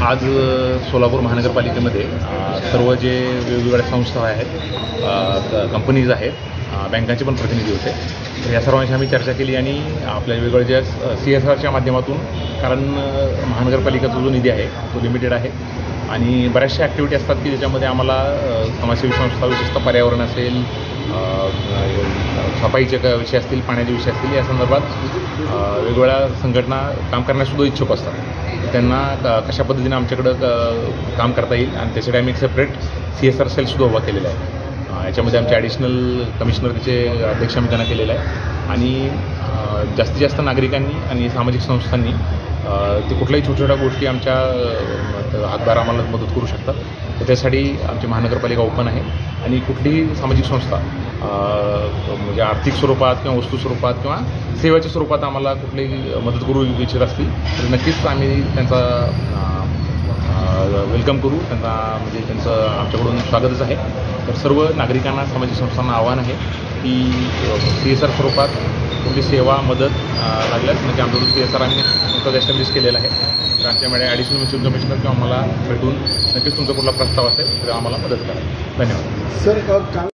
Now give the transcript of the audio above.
आज सोलापूर महानगरपालिकेमध्ये सर्व जे वेगवेगळ्या संस्था आहेत, कंपनीज आहेत, बँकांचे पण प्रतिनिधी होते. तर या सर्वांशी आम्ही चर्चा केली आणि आपल्या वेगवेगळ्या ज्या CSRच्या माध्यमातून, कारण महानगरपालिकेचा जो निधी आहे तो लिमिटेड आहे आणि बऱ्याचशा ॲक्टिव्हिटी असतात की ज्याच्यामध्ये आम्हाला समाजसेवी संस्था, विशेषतः पर्यावरण असेल, सफाईचे विषय असतील, पाण्याचे विषय असतील, या संदर्भात वेगवेगळ्या संघटना काम करण्यासुद्धा इच्छुक असतात. त्यांना कशा पद्धतीने आमच्याकडं काम करता येईल आणि त्यासाठी आम्ही एक सेपरेट CSR सेलसुद्धा उभा केलेला आहे. याच्यामध्ये आमचे ॲडिशनल कमिशनर, त्याचे अध्यक्ष आम्ही त्यांना केलेला आहे आणि जास्तीत जास्त नागरिकांनी आणि सामाजिक संस्थांनी ते कुठल्याही छोट्या गोष्टी आमच्या हातभार आम्हाला मदत करू शकतात. तर त्यासाठी आमची महानगरपालिका ओपन आहे आणि कुठलीही सामाजिक संस्था म्हणजे आर्थिक स्वरूपात किंवा वस्तू स्वरूपात किंवा सेवेच्या स्वरूपात आम्हाला कुठलीही मदत करू इच्छित असतील तर नक्कीच आम्ही त्यांचा वेलकम करू. त्यांना म्हणजे त्यांचं आमच्याकडून स्वागतच आहे. तर सर्व नागरिकांना, सामाजिक संस्थांना आव्हान आहे की CSR स्वरूपात कुठली सेवा, मदत लागल्यास म्हणजे आमच्याकडून CSR आम्ही नुकताच एस्टॅब्लिश केलेला आहे. तर आमच्याकडे ॲडिशनल म्युन्सिपल कमिशनर किंवा आम्हाला भेटून नक्कीच तुमचा कुठला प्रस्ताव असेल तर आम्हाला मदत करा. धन्यवाद सर.